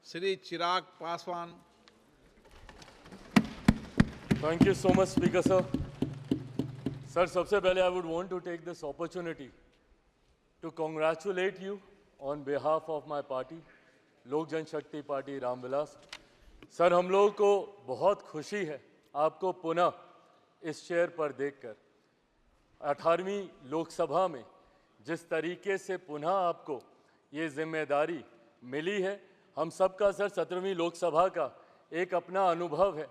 Shri Chirag Paswan. Thank you so much, Speaker sir. Sir, सबसे पहले I would want to take this opportunity to congratulate you on behalf of my party, लोक जनशक्ति party Ramvilas. Sir, हम लोगों को बहुत खुशी है आपको पुनः इस चेयर पर देखकर. 18वीं लोकसभा में जिस तरीके से पुनः आपको ये जिम्मेदारी मिली है, हम सबका सर 17वीं लोकसभा का एक अपना अनुभव है.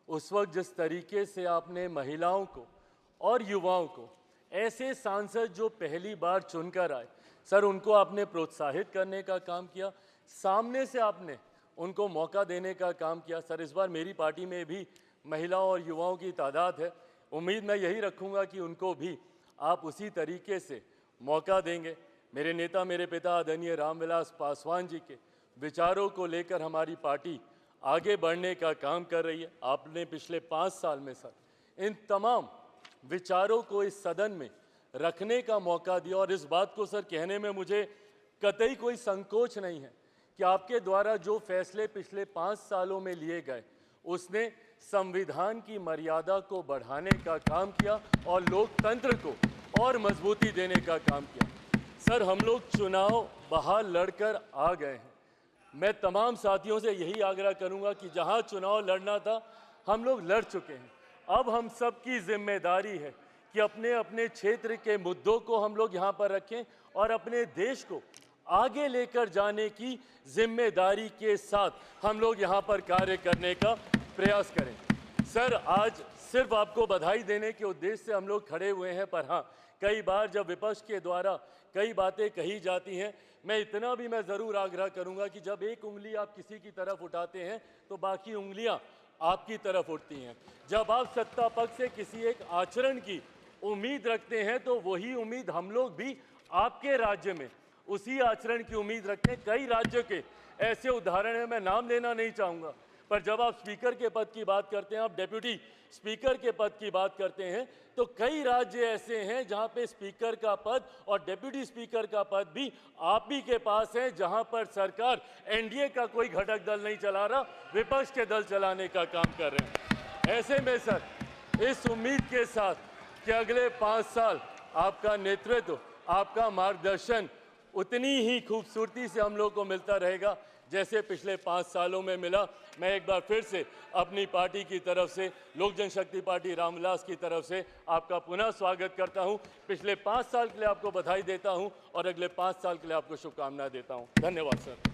उस वक्त जिस तरीके से आपने महिलाओं को और युवाओं को, ऐसे सांसद जो पहली बार चुनकर आए, सर उनको आपने प्रोत्साहित करने का काम किया, सामने से आपने उनको मौका देने का काम किया. सर, इस बार मेरी पार्टी में भी महिलाओं और युवाओं की तादाद है. उम्मीद मैं यही रखूंगा कि उनको भी आप उसी तरीके से मौका देंगे. मेरे नेता, मेरे पिता आदरणीय रामविलास पासवान जी के विचारों को लेकर हमारी पार्टी आगे बढ़ने का काम कर रही है. आपने पिछले 5 साल में सर इन तमाम विचारों को इस सदन में रखने का मौका दिया और इस बात को सर कहने में मुझे कतई कोई संकोच नहीं है कि आपके द्वारा जो फैसले पिछले 5 सालों में लिए गए, उसने संविधान की मर्यादा को बढ़ाने का काम किया और लोकतंत्र को और मजबूती देने का काम किया. सर, हम लोग चुनाव बाहर लड़कर आ गए हैं. मैं तमाम साथियों से यही आग्रह करूंगा कि जहां चुनाव लड़ना था, हम लोग लड़ चुके हैं. अब हम सब की जिम्मेदारी है कि अपने अपने क्षेत्र के मुद्दों को हम लोग यहाँ पर रखें और अपने देश को आगे लेकर जाने की जिम्मेदारी के साथ हम लोग यहाँ पर कार्य करने का प्रयास करें. सर, आज सिर्फ आपको बधाई देने के उद्देश्य से हम लोग खड़े हुए हैं, पर हाँ, कई बार जब विपक्ष के द्वारा कई बातें कही जाती हैं, मैं इतना भी मैं ज़रूर आग्रह करूंगा कि जब एक उंगली आप किसी की तरफ उठाते हैं तो बाकी उंगलियां आपकी तरफ उठती हैं. जब आप सत्ता पक्ष से किसी एक आचरण की उम्मीद रखते हैं तो वही उम्मीद हम लोग भी आपके राज्य में उसी आचरण की उम्मीद रखते हैं. कई राज्यों के ऐसे उदाहरण हैं, मैं नाम लेना नहीं चाहूँगा, पर जब आप स्पीकर के पद की बात करते हैं, आप डेप्यूटी स्पीकर के पद की बात करते हैं, तो कई राज्य ऐसे हैं जहां पे स्पीकर का पद और डेप्यूटी स्पीकर का पद भी आप ही के पास है, जहां पर सरकार एनडीए का कोई घटक दल नहीं चला रहा, विपक्ष के दल चलाने का काम कर रहे हैं. ऐसे में सर, इस उम्मीद के साथ कि अगले 5 साल आपका नेतृत्व, आपका मार्गदर्शन उतनी ही खूबसूरती से हम लोग को मिलता रहेगा जैसे पिछले 5 सालों में मिला. मैं एक बार फिर से अपनी पार्टी की तरफ से, लोक जनशक्ति पार्टी रामविलास की तरफ से आपका पुनः स्वागत करता हूं. पिछले 5 साल के लिए आपको बधाई देता हूं और अगले 5 साल के लिए आपको शुभकामनाएं देता हूं. धन्यवाद सर.